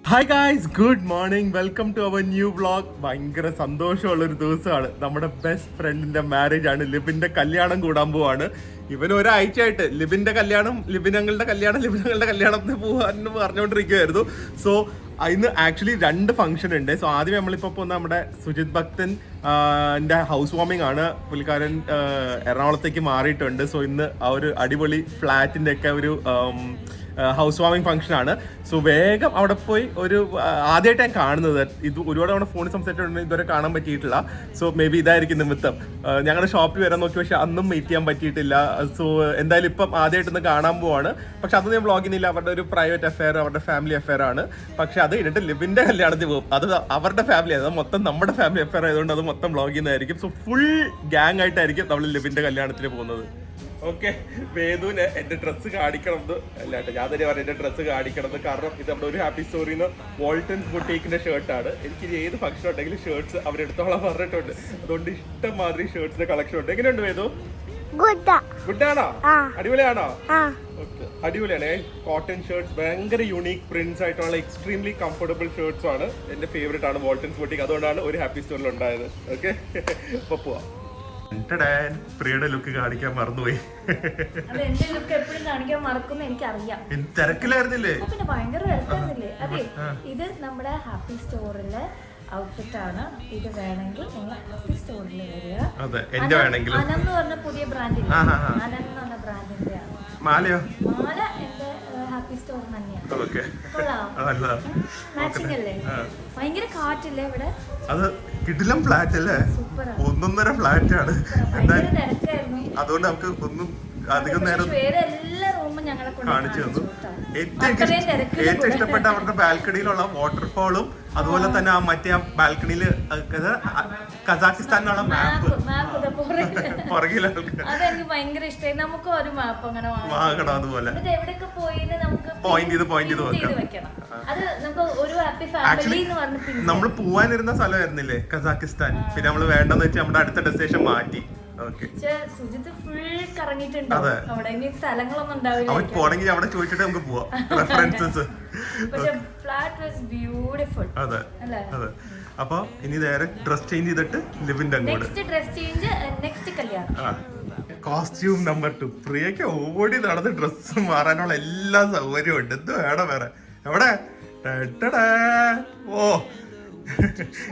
Hi guys, good morning, welcome to our new vlog. ഭയങ്കര സന്തോഷമുള്ളൊരു ദിവസമാണ്. നമ്മുടെ ബെസ്റ്റ് ഫ്രണ്ടിന്റെ മാരേജ് ആണ്. ലിബിന്റെ കല്യാണം കൂടാൻ പോവാണ്. ഇവന് ഒരാഴ്ചയായിട്ട് ലിബിന്റെ കല്യാണം പോകാൻ പറഞ്ഞുകൊണ്ടിരിക്കുകയായിരുന്നു. സോ ഇന്ന് ആക്ച്വലി 2 ഫംഗ്ഷൻ ഉണ്ട്. സോ ആദ്യം നമ്മളിപ്പോൾ പോകുന്ന നമ്മുടെ സുജിത് ഭക്തൻ ഹൗസ് വാമിംഗ് ആണ്. പുള്ളിക്കാരൻ എറണാകുളത്തേക്ക് മാറിയിട്ടുണ്ട്. സോ ഇന്ന് ആ ഒരു അടിപൊളി ഫ്ലാറ്റിന്റെ ഒക്കെ ഒരു ഹൗസ് വാമിംഗ് ഫംഗ്ഷൻ ആണ്. സോ വേഗം അവിടെ പോയി ആദ്യമായിട്ട് ഞാൻ കാണുന്നത്. ഇത് ഒരുപാട് തവണ ഫോണിൽ സംസാരിച്ചിട്ടുണ്ട്, ഇതുവരെ കാണാൻ പറ്റിയിട്ടില്ല. സോ മേ ബി ഇതായിരിക്കും നിമിത്തം. ഞങ്ങളുടെ ഷോപ്പിൽ വരാൻ നോക്കി, പക്ഷെ അന്നും മീറ്റ് ചെയ്യാൻ പറ്റിയിട്ടില്ല. സോ എന്തായാലും ഇപ്പം ആദ്യമായിട്ടൊന്ന് കാണാൻ പോവാണ്. പക്ഷെ അത് ഞാൻ വ്ളോഗിനില്ല, അവരുടെ ഒരു പ്രൈവറ്റ് അഫെയർ, അവരുടെ ഫാമിലി അഫെയർ ആണ്. പക്ഷെ അത് കഴിഞ്ഞിട്ട് ലിബിന്റെ കല്യാണത്തിൽ പോകും. അത് അവരുടെ ഫാമിലി, അത് മൊത്തം നമ്മുടെ ഫാമിലി അഫെയർ ആയതുകൊണ്ട് അത് മൊത്തം വ്ളോഗ് ചെയ്യുന്നതായിരിക്കും. സോ ഫുൾ ഗ്യാങ് ആയിട്ടായിരിക്കും നമ്മൾ ലിബിന്റെ കല്യാണത്തിന് പോകുന്നത്. ഓക്കെ, വേദുവിന് എന്റെ ഡ്രസ്സ് കാണിക്കണമെന്ന് അല്ലാട്ടെ, ഞാൻ തന്നെ പറയാം എന്റെ ഡ്രസ്സ് കാണിക്കണമെന്ന്. കാരണം ഇത് നമ്മുടെ ഒരു ഹാപ്പി സ്റ്റോറിന്ന് വോൾട്ടൻസ് ബുട്ടീക്കിന്റെ ഷർട്ടാണ്. എനിക്ക് ഏത് ഫംഗ്ഷൻ ഉണ്ടെങ്കിലും ഷർട്ട്സ് അവരെടുത്തോളം പറഞ്ഞിട്ടുണ്ട്. അതുകൊണ്ട് ഇഷ്ടംമാതിരി ഷർട്ട്സിന്റെ കളക്ഷൻ ഉണ്ട്. എങ്ങനെയുണ്ട് വേദു? ഗുഡാണോ? അടിപൊളിയാണോ? ഓക്കെ, അടിപൊളിയാണ്. കോട്ടൺ ഷർട്ട്സ്, ഭയങ്കര യുണീക് പ്രിന്റ്സ് ആയിട്ടുള്ള എക്സ്ട്രീംലി കംഫർട്ടബിൾ ഷർട്ട്സ് ആണ്. എന്റെ ഫേവറേറ്റ് ആണ് വോൾട്ടൻസ് ബുട്ടീക്ക്. അതുകൊണ്ടാണ് ഒരു ഹാപ്പി സ്റ്റോറിൽ ഉണ്ടായത്. ഓക്കെ, ഇപ്പൊ പോവാം. പ്രിയയുടെ ലുക്ക് കാണിക്കാൻ മറന്നുപോയി. തിരക്കിലായിരുന്നില്ലേ? പിന്നെ ഭയങ്കര തിരക്കായിരുന്നില്ലേ? അതെ, ഇത് നമ്മുടെ ഹാപ്പി സ്റ്റോറിലെ ഔട്ട്ഫിറ്റ് ആണ്. ഇത് വേണമെങ്കിൽ നിങ്ങൾ ഹാപ്പി സ്റ്റോറിൽ വരിക. അനം എന്ന് പറഞ്ഞ പുതിയ ബ്രാൻഡില്ലേ, അനം എന്ന് പറഞ്ഞ ബ്രാൻഡിന്റെ ആണ്. മാല എന്റെ ഹാപ്പി സ്റ്റോർ തന്നെയാണ്. മാച്ചിങ് അല്ലേ? ഭയങ്കര കാറ്റില്ലേ ഇവിടെ? അത് കിടിലം ഫ്ലാറ്റ് അല്ലേ? ഒന്നൊന്നര ഫ്ലാറ്റ് ആണ്. അതുകൊണ്ട് നമുക്ക് ഒന്നും അധികം നേരം കാണിച്ചു തന്നു. ഏറ്റവും ഇഷ്ടപ്പെട്ട അവരുടെ ബാൽക്കണിയിലുള്ള വാട്ടർഫോളും അതുപോലെ തന്നെ ആ മറ്റേ ബാൽക്കണിയിൽ കസാക്കിസ്ഥാനിലുള്ള മാപ്പ് പുറകിലാണ്. അതെനിക്ക് ഭയങ്കര ഇഷ്ടമായി. നമുക്ക് ഒരു മാപ്പ് അങ്ങനെ വാങ്ങണം. അതുപോലെ എവിടെയൊക്കെ പോയി നമുക്ക് പോയിന്റ് ചെയ്ത് വെക്കണം. അത് നമുക്ക് ഒരു ഹാപ്പി ഫാമിലി എന്ന് പറഞ്ഞു. നമ്മൾ പോവാനിരുന്ന സ്ഥലമായിരുന്നില്ലേ കസാക്കിസ്ഥാൻ. പിന്നെ നമ്മൾ വേണ്ടെന്ന് വെച്ചാൽ നമ്മുടെ അടുത്ത ഡെസ്റ്റിനേഷൻ മാറ്റി. സുജിത്ത് ഫുൾ കറങ്ങിയിട്ടുണ്ട്. അവിടെ ഇനി സ്ഥലങ്ങളൊന്നും ഉണ്ടാവില്ല. അവൻ പോണെങ്കിൽ അവിടെ ചോദിച്ചിട്ട് നമുക്ക് പോവാം. റെഫറൻസസ്. പക്ഷെ ഫ്ലാറ്റ് വാസ് ബ്യൂട്ടിഫുൾ. അതെ അതെ. അപ്പൊ ഇനി നേരെ ഡ്രസ് ചേഞ്ച് ചെയ്തിട്ട് ലിവിന്റെ അങ്ങോട്ട്. നെക്സ്റ്റ് ഡ്രസ് ചേഞ്ച്, നെക്സ്റ്റ് കല്യാണം. Costume number 2. പ്രിയക്ക് ഓടി നടന്ന് ഡ്രസ്സ് മാറാനുള്ള എല്ലാ സൗകര്യവും ഉണ്ട്. എന്ത് വേണം വേറെ? എവിടെ? ഓ,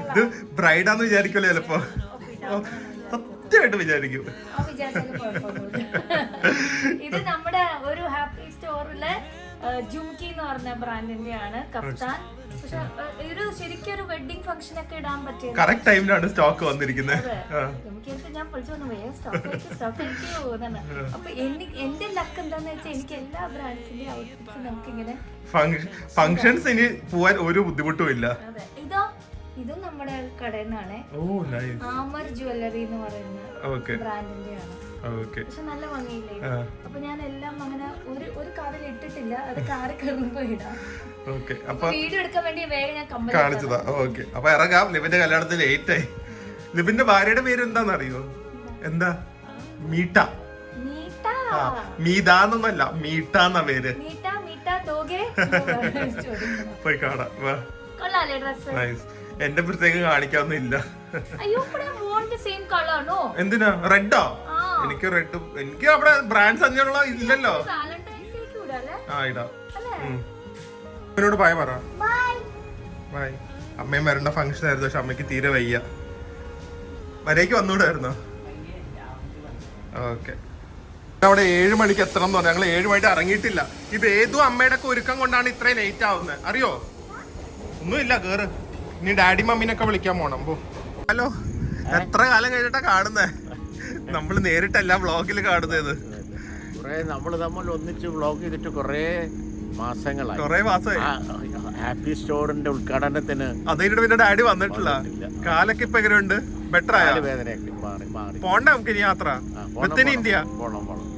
ഇത് ബ്രൈഡാന്ന് വിചാരിക്കുമല്ലോ ചിലപ്പോ. സത്യമായിട്ട് വിചാരിക്കും. ഇത് നമ്മുടെ ഒരു ഹാപ്പി സ്റ്റോറിലെ ജുംകി എന്ന് പറഞ്ഞ ബ്രാൻഡിന്റെ ആണ് കഫ്താൻ. പക്ഷെ ഒരു ശരിക്കും ഒരു വെഡിങ് ഫംഗ്ഷൻ ഒക്കെ ഇടാൻ പറ്റിയ കറക്റ്റ് ടൈമിലാണ് സ്റ്റോക്ക് വന്നിരിക്കുന്നത്. ഞാൻ പൊളിച്ചു വന്നു, വേഗം സ്റ്റോക്ക് എനിക്ക് പോകുന്നതാണ്. അപ്പൊ എന്റെ ലക്ക് എന്താന്ന് വെച്ചാൽ എനിക്ക് എല്ലാ ബ്രാൻഡ്സിന്റെ ഔട്ട്ഫിറ്റ്സ് നമുക്ക് ഇങ്ങനെ ഫംഗ്ഷൻസ് ഇനി പോവാൻ ഒരു ബുദ്ധിമുട്ടും ഇല്ല. ഇതും നമ്മുടെ കടയിൽ നിന്നാണ്. ആമർ ജ്വല്ലറി എന്ന് പറയുന്ന ബ്രാൻഡിന്റെ ആണ്. പക്ഷെ നല്ല ഭംഗിയില്ലേ? അപ്പൊ ഞാൻ എല്ലാം അങ്ങനെ ഒരു കാറിൽ ഇട്ടിട്ടില്ല. അത് കാറിൽ കയറുമ്പോ ഇടാം. വീഡിയോ എടുക്കാൻ വേണ്ടി വേഗം ഞാൻ കാണിച്ചതാ. ഓക്കെ, അപ്പൊ ഇറങ്ങാം. ലിബിന്റെ കല്യാണത്തിൽ ലേറ്റ് ആയി. ലിബിന്റെ ഭാര്യയുടെ പേര് എന്താന്ന് അറിയോ? എന്താ? മീട്ട. മീതാന്നൊന്നല്ല, മീട്ട എന്ന പേര്. പോയി കാണാം. എന്റെ പ്രത്യേകം കാണിക്കാവുന്നില്ല. എന്തിനാ? റെഡോ? എനിക്ക് റെഡ്. എനിക്ക് അവിടെ ബ്രാൻഡ്സ് അങ്ങനെയുള്ള ഇല്ലല്ലോ. ആ ഇടാം. അമ്മയോട് ബൈ പറ. ബൈ. അമ്മയും വരേണ്ട ഫംഗ്ഷൻ ആയിരുന്നു, പക്ഷെ അമ്മയ്ക്ക് തീരെ വയ്യ. വരേക്ക് വന്നൂടായിരുന്നോ? ഓക്കെ. അവിടെ 7 മണിക്ക് എത്തണം എന്ന് പറഞ്ഞു. ഞങ്ങൾ 7 മണിക്ക് ഇറങ്ങിയിട്ടില്ല. ഇത് ഏതും അമ്മയുടെ ഒക്കെ ഒരുക്കം കൊണ്ടാണ് ഇത്രയും ലേറ്റ് ആവുന്നത്, അറിയോ? ഒന്നുമില്ല, കേറ്. ഇനി ഡാഡി മമ്മീനൊക്കെ വിളിക്കാൻ പോണം. ഹലോ, എത്ര കാലം കഴിഞ്ഞിട്ടാ കാണുന്നേ? നമ്മള് നേരിട്ടല്ല വ്ളോഗിൽ കാണുന്നത്. നമ്മൾ ഒന്നിച്ച് വ്ളോഗ് ചെയ്തിട്ട് കുറേ മാസങ്ങളായി. ഹാപ്പി സ്റ്റോറിന്റെ ഉദ്ഘാടനത്തിന് അതിന്റെ പിന്നെ ഡാഡി വന്നിട്ടില്ല. കാലൊക്കെ ഇപ്പൊ എങ്ങനെയുണ്ട്? ബെറ്റർ ആയ? പോണ്ട നമുക്ക് ഇനി യാത്ര. വിത്തിൻ ഇന്ത്യ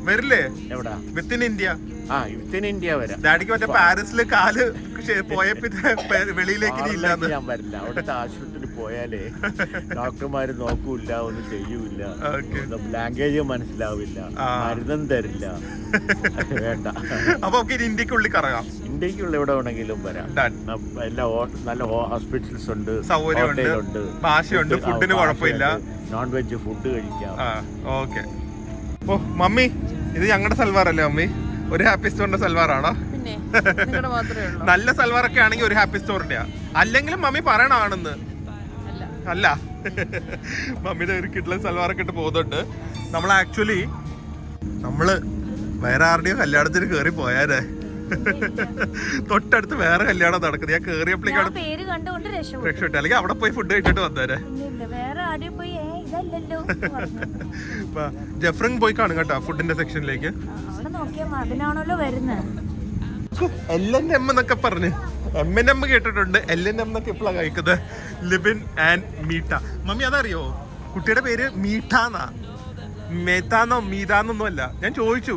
വരില്ലേ? എവിടാ? Within India. വിത്തിൻ ഇന്ത്യ വരാം. ഡാഡിക്ക് മറ്റേ പാരീസില് കാല് പോയപ്പോ വെളിയിലേക്ക് ഞാൻ വരില്ല. അവിടുത്തെ ആശുപത്രി പോയാലേ ഡോക്ടർമാര് നോക്കൂല, ഒന്നും ചെയ്യൂല, ലാംഗ്വേജ് മനസ്സിലാവില്ല, മരുന്നും തരില്ല. വേണ്ട. അപ്പൊ ഇന്ത്യക്കുള്ളിൽ കറങ്ങാം. ഇന്ത്യക്കുള്ള എവിടെ വേണമെങ്കിലും വരാം. എല്ലാ നല്ല ഹോസ്പിറ്റൽസ് ഉണ്ട്, സൗകര്യമുണ്ട്, ഹോട്ടലുണ്ട്, ഭാഷയുണ്ട്, ഫുഡിന് കുഴപ്പമില്ല, നോൺ വെജ് ഫുഡ് കഴിക്കാം. ഓക്കെ. ഓ മമ്മി, ഇത് ഞങ്ങളുടെ സൽവാർ അല്ലേ മമ്മി? ഒരു ഹാപ്പി സ്റ്റോറിന്റെ സൽവാറാണോ? നല്ല സൽവാറൊക്കെ ആണെങ്കിൽ ഒരു ഹാപ്പി സ്റ്റോറിന്റെയാ, അല്ലെങ്കിലും മമ്മി പറയണാണെന്ന് അല്ല. മമ്മിയുടെ ഒരു കിഡ്ലൻ സൽവാറൊക്കെ ഇട്ട് പോകുന്നുണ്ട്. നമ്മൾ ആക്ച്വലി വേറെ ആരുടെയോ കല്യാണത്തിന് കേറി പോയാലേ, തൊട്ടടുത്ത് വേറെ കല്യാണം നടക്കുന്നത്. ഞാൻ കേറിയപ്പോഴേക്കാണ് രക്ഷപ്പെട്ടു, അല്ലെങ്കിൽ അവിടെ പോയി ഫുഡ് കഴിച്ചിട്ട് വന്നേരെ. ജഫ്രിങ് പോയി കാണും കേട്ടോ ഫുഡിന്റെ സെക്ഷനിലേക്ക്. LNM എന്നൊക്കെ പറഞ്ഞ് M&M കേട്ടിട്ടുണ്ട്, LNM എന്നൊക്കെ എപ്പോഴാണ് കഴിക്കുന്നത്. ലിബിൻ ആൻഡ് മീട്ട. മമ്മി അതറിയോ? കുട്ടിയുടെ പേര് മീട്ടാന്നാ, മേത്താന്നോ മീതാന്നൊന്നും അല്ല. ഞാൻ ചോദിച്ചു,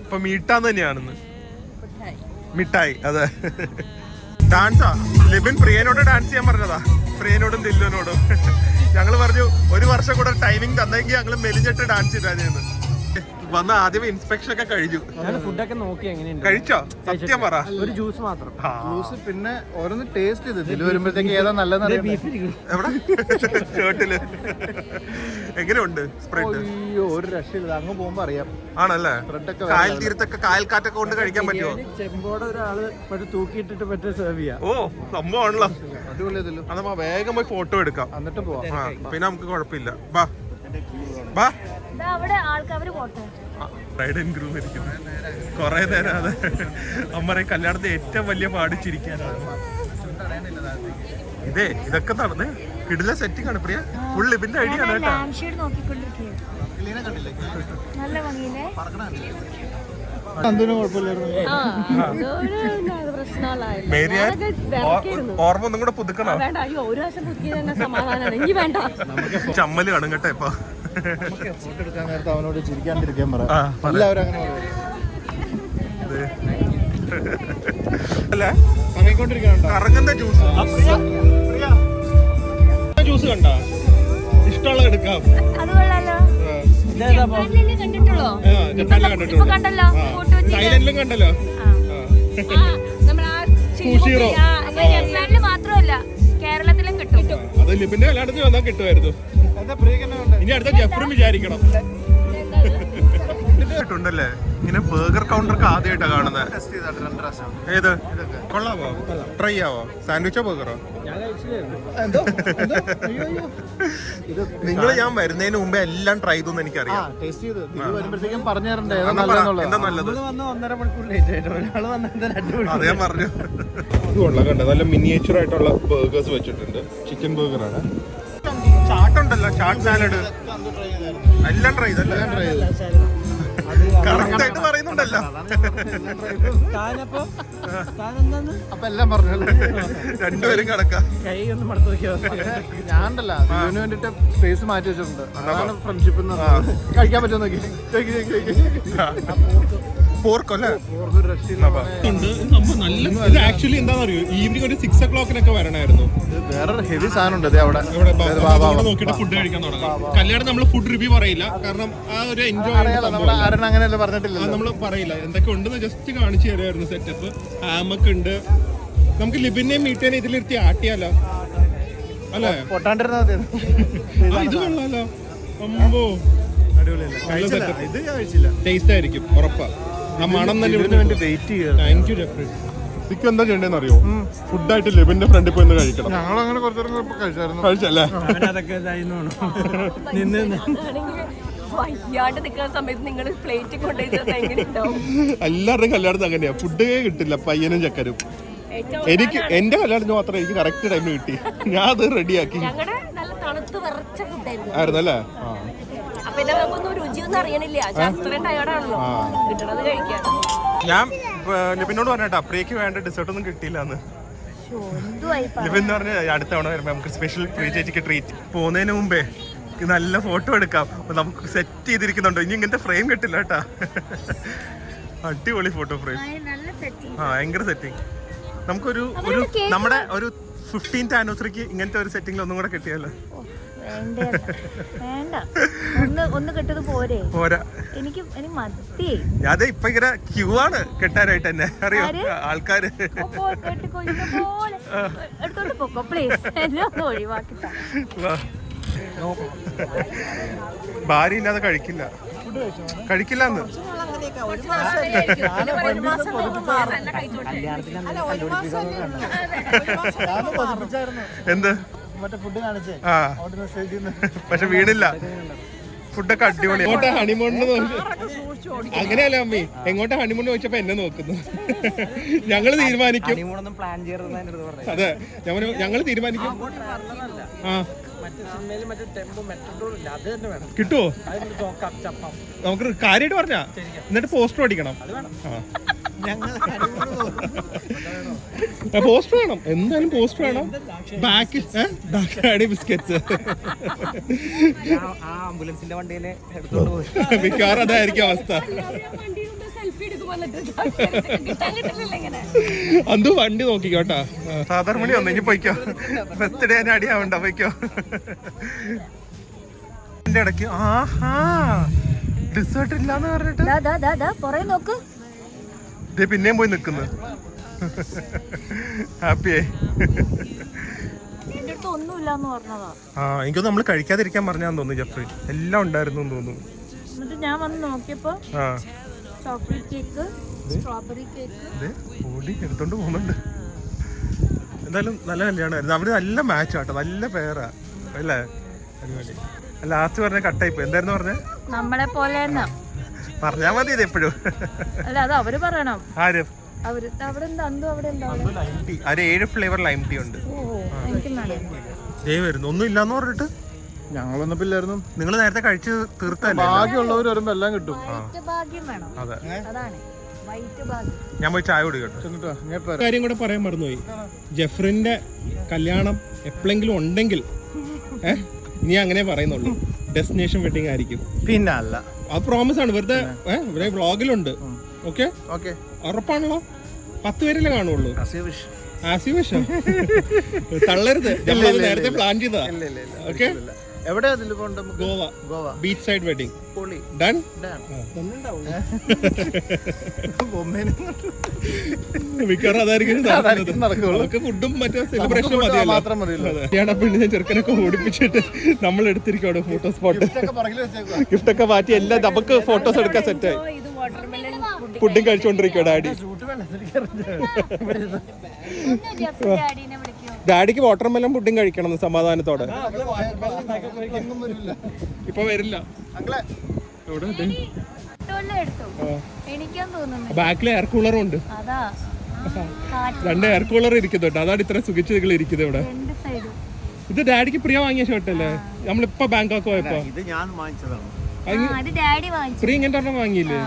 ഇപ്പൊ മീട്ടാന്ന് തന്നെയാണെന്ന്. മിഠായി. അതെ. ഡാൻസാ. ലിബിൻ പ്രിയനോട് ഡാൻസ് ചെയ്യാൻ പറഞ്ഞതാ, പ്രിയനോടും ദില്ലുവിനോടും. ഞങ്ങള് പറഞ്ഞു 1 വർഷം കൂടെ ടൈമിംഗ് തന്നെങ്കിൽ ഞങ്ങള് മെലിഞ്ഞിട്ട് ഡാൻസ് ചെയ്തായിരുന്നു. വന്ന ആദ്യമേ ഇൻസ്പെക്ഷൻ ഒക്കെ കഴിഞ്ഞു. ഫുഡൊക്കെ നോക്കി എങ്ങനെയുണ്ട്? കഴിച്ചോ? സത്യം പറ. ഒരു ജ്യൂസ് മാത്രം. ജ്യൂസ് പിന്നെ ഓരോന്ന് ടേസ്റ്റ് ചെയ്ത് ഇതിൽ വരുമ്പോഴത്തേക്ക് ഏതാ നല്ലതെന്ന് എവിടെ ഷർട്ടില് എങ്ങനെയുണ്ട് സ്പ്രെഡ്? അയ്യോ ഒരു രക്ഷയില്ല, അങ്ങ് പോകുമ്പോ അറിയാം. ആണല്ലേ? കായൽ തീരത്തൊക്കെ കായൽക്കാറ്റൊക്കെ കൊണ്ട് കഴിക്കാൻ പറ്റുമോ? ചെമ്പോടെ ഒരാള് തൂക്കിയിട്ടിട്ട് പറ്റ സെർവ് ചെയ്യാം. ഓ സംഭവമാണല്ലോ. അടിപൊളിയതല്ലോ. അതമ്മ വേഗം പോയി ഫോട്ടോ എടുക്കാം, എന്നിട്ട് പോവാം. പിന്നെ നമുക്ക് കുഴപ്പമില്ല. ബാ ബാ. ബ്രൈഡ് ആൻഡ് ഗ്രൂം ഇരിക്കുന്നു കൊറേ നേരം. അതെ, അമ്മരെ കല്യാണത്തെ ഏറ്റവും വലിയ പാടിച്ചിരിക്കാനാണ്. ഇതൊക്കെ നടന്ന് കിടില സെറ്റിംഗ് ആണ് പ്രിയ. ഫുൾ ലിബിന്റെ ഐഡിയ ആണ് കേട്ടോ. ഓർമ്മ ഒന്നും കൂടെ പുതുക്കണോ? ചമ്മല് കാണും കേട്ടോ ഇപ്പൊ. ഫോട്ടോ എടുക്കാൻ നേരത്തെ അവനോട് ചിരിക്കാണ്ടിരിക്കാൻ പറ. എല്ലാവരും അങ്ങനെ കറങ്ങുന്ന ജ്യൂസ് കണ്ട ഇഷ്ടമുള്ള എടുക്കാം. തായ്ലൻഡിലും കണ്ടല്ലോ. മാത്രമല്ല കേരളത്തിലും കിട്ടും. അത് ലിബിന്റെ കല്യാണത്തിന് വന്നാൽ കിട്ടുമായിരുന്നു. ഇനി അടുത്ത ജഫ്രും വിചാരിക്കണം. ണ്ടല്ലേ ഇങ്ങനെ ബർഗർ കൗണ്ടർക്ക് ആദ്യമായിട്ടാ കാണുന്നത്. ഏത് കൊള്ളാവോ? ട്രൈ ആവോ? സാൻഡ്വിച്ചോ ബർഗറോ? നിങ്ങൾ ഞാൻ വരുന്നതിന് മുമ്പേ എല്ലാം ട്രൈ ചെയ്തു എനിക്കറിയാം. എന്താ നല്ലത്? അത് ഞാൻ പറഞ്ഞു. ഇത് കൊള്ളാം കണ്ടോ, നല്ല മിനിയേച്ചർ ആയിട്ടുള്ള ബർഗേഴ്സ് വെച്ചിട്ടുണ്ട്. ചിക്കൻ ബർഗറാണ്. ചാട്ടുണ്ടല്ലോ, ചാട്ട് സാലഡ് എല്ലാം ട്രൈ ചെയ്തല്ലേ? കറക്റ്റ് ആയിട്ട് പറയുന്നുണ്ടല്ലോ. അപ്പൊ എല്ലാം പറഞ്ഞല്ലേ? രണ്ടുപേരും കണക്കാ. ഞാനുണ്ടല്ല ഇതിനു വേണ്ടിട്ട് സ്പേസ് മാറ്റി വെച്ചിട്ടുണ്ട്. അതാണ് ഫ്രണ്ട്ഷിപ്പ് കഴിക്കാൻ പറ്റുമോ നോക്കി. പോർക്കല്ലേ ആക്ച്വലി എന്താണെന്നറിയോ, ഈവനിങ് ഒരു 6 o'clock വരണമായിരുന്നു. വേറൊരു ഹെവി സാധനം ഉണ്ട് അവിടെ നോക്കിയിട്ട് ഫുഡ് കഴിക്കാൻ തുടങ്ങാം. കല്യാണം നമ്മൾ ഫുഡ് റിവ്യൂ പറയില്ല, കാരണം ആ ഒരു എൻജോയ് അങ്ങനെയല്ല പറഞ്ഞിട്ടില്ല, നമ്മൾ പറയില്ല. എന്തൊക്കെ ഉണ്ടെന്ന് ജസ്റ്റ് കാണിച്ചു തരുമായിരുന്നു. സെറ്റപ്പ് ഹാമൊക്കെ ഉണ്ട്. നമുക്ക് ലിബിനെയും മീറ്റേനെയും ഇതിലിരുത്തി ആട്ടിയാലോ അല്ലേ? പൊട്ടാണ്ടിരുന്നാ ഇത് കൊള്ളാലോ. അമ്പോ ടേസ്റ്റ് ആയിരിക്കും ഉറപ്പാ. മണം തന്നെ വെയിറ്റ് ചെയ്യാം. Thank you Jeffrey. എനിക്ക് എന്താ ചെയ്യേണ്ടതെന്ന് അറിയോ? ഫുഡായിട്ട് ലിബിന്റെ ഫ്രണ്ടിൽ പോയി കഴിക്കണം. ഞങ്ങളങ്ങനെ കുറച്ചേരം കഴിച്ചല്ലേ? എല്ലാവരുടെയും കല്യാണത്തിന് അങ്ങനെയാ, ഫുഡ് കിട്ടില്ല പയ്യനും ചക്കരും. എനിക്ക് എന്റെ കല്യാണത്തിന് മാത്രമേ എനിക്ക് കറക്റ്റ് ടൈമിൽ കിട്ടി. ഞാൻ അത് റെഡിയാക്കി ആയിരുന്നല്ലേ? ഞാൻ ലിബിനോട് പറഞ്ഞേട്ടാ പ്രിയക്ക് വേണ്ട ഡെസേർട്ട് ഒന്നും കിട്ടിയില്ലാന്ന്. ലിബിൻ എന്ന് പറഞ്ഞ അടുത്ത തവണ വരുമ്പോ നമുക്ക് സ്പെഷ്യൽ പ്രിയ ചേച്ചിക്ക് ട്രീറ്റ്. പോകുന്നതിന് മുമ്പേ നല്ല ഫോട്ടോ എടുക്കാം. നമുക്ക് സെറ്റ് ചെയ്തിരിക്കുന്നുണ്ടോ? ഇനി ഇങ്ങനത്തെ ഫ്രെയിം കിട്ടില്ല കേട്ടാ. അടിപൊളി ഫോട്ടോ ഫ്രെയിം. ഭയങ്കര സെറ്റിങ്. നമുക്കൊരു നമ്മുടെ ഒരു 15th ആനിവേഴ്സറിക്ക് ഇങ്ങനത്തെ ഒരു സെറ്റിംഗിൽ ഒന്നും കൂടെ കിട്ടിയല്ലോ. വേണ്ട, ഒന്ന് കെട്ടത് പോരെ. പോരാ, എനിക്ക് മതി. അതെ ഇപ്പൊ ഇങ്ങനെ ക്യൂ ആണ് കെട്ടാനായിട്ട് തന്നെ, അറിയോ ആൾക്കാര്. എടുത്തോണ്ട് പോക്കോ പ്ലീസ്, എന്നെ ഒന്ന് ഒഴിവാക്കിട്ടാ. ഭാര്യ ഇല്ലാതെ കഴിക്കില്ല എന്ന്. എന്ത് ആ പക്ഷെ വീടില്ല. ഫുഡൊക്കെ അടിപൊളി. എങ്ങോട്ടാ ഹണിമൂണിന് അങ്ങനെയല്ല അമ്മി, എങ്ങോട്ടാ ഹണിമൂണിന് ചോദിച്ചപ്പോ എന്നെ നോക്കുന്നു. ഞങ്ങള് തീരുമാനിക്കും. അതെ ഞങ്ങള് തീരുമാനിക്കും. ആ കിട്ടുവോ? നമുക്ക് കാര്യമായിട്ട് പറഞ്ഞാ എന്നിട്ട് പോസ്റ്റർ അടിക്കണം. പോസ്റ്റർ വേണം, എന്തായാലും പോസ്റ്റർ വേണം. ബാക്കിൽ ദാക്ഷായണി ബിസ്ക്കറ്റ്സ് മിക്കവാറും അതായിരിക്കും അവസ്ഥ. അന്തു വണ്ടി നോക്കിക്കോട്ടാ. സാധാരണ മണി വന്നു, ഇനി പോയിക്കോ. ബർത്ത്ഡേ തന്നെ അടിയാവണ്ട, പോയിക്കോ. എന്റെ ഇടയ്ക്ക് ആഹാ ഡിസേർട്ട് ഇല്ലാന്ന് പറഞ്ഞിട്ട് നോക്ക്, പിന്നെയും പോയി നിക്കുന്നു. ഹാപ്പിയായി. ആ എനിക്ക് നമ്മള് കഴിക്കാതിരിക്കാൻ പറഞ്ഞാന്ന് തോന്നുന്നു ജെഫ്രി. എല്ലാം ഉണ്ടായിരുന്നു തോന്നുന്നു. എന്നിട്ട് ഞാൻ വന്ന് നോക്കിയപ്പോ ചോക്ലേറ്റ് കേക്ക്, സ്ട്രോബെറി കേക്ക് ഓടി എടുത്തോണ്ട് പോകുന്നുണ്ട്. എന്തായാലും നല്ല കല്യാണമായിരുന്നു. അവര് നല്ല മാച്ച് ആട്ടോ, നല്ല പേരാ അല്ലേ? ലാസ്റ്റ് പറഞ്ഞ കട്ടായിപ്പോ. എന്തായിരുന്നു പറഞ്ഞ? നമ്മളെ പോലെ പറഞ്ഞാ മതി ഇത് എപ്പോഴും. അല്ല അത് അവര് പറയണം. ആര്? അവിടെ 7 ഫ്ലേവർ ലൈം ടീ ഉണ്ട്. വരുന്നു ഒന്നും ഇല്ലാന്ന് പറഞ്ഞിട്ട് ഞങ്ങൾ വന്നപ്പില്ലായിരുന്നു. നിങ്ങൾ നേരത്തെ കഴിച്ച് തീർത്തല്ലേ? ഭാഗ്യമുള്ളവർ വരുമ്പോ എല്ലാം കിട്ടും. അതെ, ഞാൻ പോയി ചായ കുടിക്കട്ടെ. കാര്യം കൂടെ പറയാൻ മറന്നുപോയി. ജെഫ്രിന്റെ കല്യാണം എപ്പോഴെങ്കിലും ഉണ്ടെങ്കിൽ ഇനി അങ്ങനെ പറയുന്നുള്ളൂ, ഡെസ്റ്റിനേഷൻ വെഡിങ് ആയിരിക്കും. പിന്നെ അല്ല, അത് പ്രോമിസ് ആണ്. വെറുതെ ഇവിടെ വ്ളോഗിലുണ്ട്. ഓക്കെ ഉറപ്പാണല്ലോ? 10 പേരല്ലേ കാണുള്ളൂ. തള്ളരുത്, നേരത്തെ പ്ലാൻ ചെയ്താ. ഓക്കെ, എവിടെ? Goa beach side wedding. Done. മിക്കവാറും അതായിരിക്കും നടക്കുന്നത്. ഫുഡും മറ്റേ സെലിബ്രേഷനും മതിയല്ലോ. പെണ്ണിനെ ചെറുക്കനൊക്കെ ഓടിപ്പിച്ചിട്ട് നമ്മൾ എടുത്തിരിക്കും ഫോട്ടോ സ്പോട്ട്. ഗിഫ്റ്റൊക്കെ മാറ്റി എല്ലാം നമുക്ക് ഫോട്ടോസ് എടുക്കാൻ സെറ്റായി. ഫുഡും കഴിച്ചോണ്ടിരിക്കോ ഡാഡി. ഡാഡിക്ക് വാട്ടർമെലൺ പുഡിങ് കഴിക്കണം സമാധാനത്തോടെ. ഇപ്പൊ വരില്ല. ബാക്കിൽ എയർ കൂളറും ഉണ്ട്. 2 എയർ കൂളർ ഇരിക്കുന്നുണ്ട്. അതാണ് ഇത്ര സുഖിച്ച് നിങ്ങൾ ഇരിക്കുന്നത് ഇവിടെ. ഇത് ഡാഡിക്ക് പ്രിയ വാങ്ങിയ ഷർട്ടല്ലേ? നമ്മളിപ്പോ ബാങ്കോക്ക് പോയപ്പോ പ്രിയ ഇങ്ങനത്തെ ഒരെണ്ണം വാങ്ങിയില്ലേ?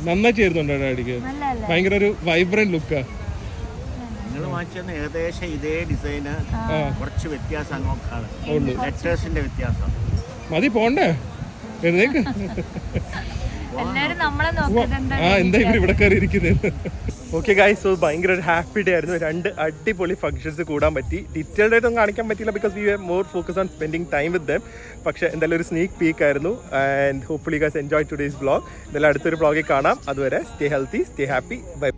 നന്നായി ചേരുന്നുണ്ടോ ഡാഡിക്ക്? ഭയങ്കര ഒരു വൈബ്രന്റ് ലുക്കാ. ഏകദേശം ഇതേ ഡിസൈന്, കുറച്ച് വ്യത്യാസം വ്യത്യാസം മതി. പോണ്ടേ എഴുതേക്ക്. എന്താ ഇവിടെ കയറി ഇരിക്കുന്നത്? ഓക്കെ ഗൈസ്, സോ ഭയങ്കര ഒരു ഹാപ്പി ഡേ ആയിരുന്നു. 2 അടിപൊളി ഫംഗ്ഷൻസ് കൂടാൻ പറ്റി. ഡീറ്റെയിൽഡ് ആയിട്ടൊന്നും കാണിക്കാൻ പറ്റില്ല, because we have more focus on spending time with them. പക്ഷേ എന്തായാലും ഒരു സ്നീക്ക് പീക്ക് ആയിരുന്നു. And hopefully guys enjoy today's vlog. എന്തായാലും അടുത്തൊരു വ്ളോഗിൽ കാണാം. അതുവരെ stay healthy, stay happy, by.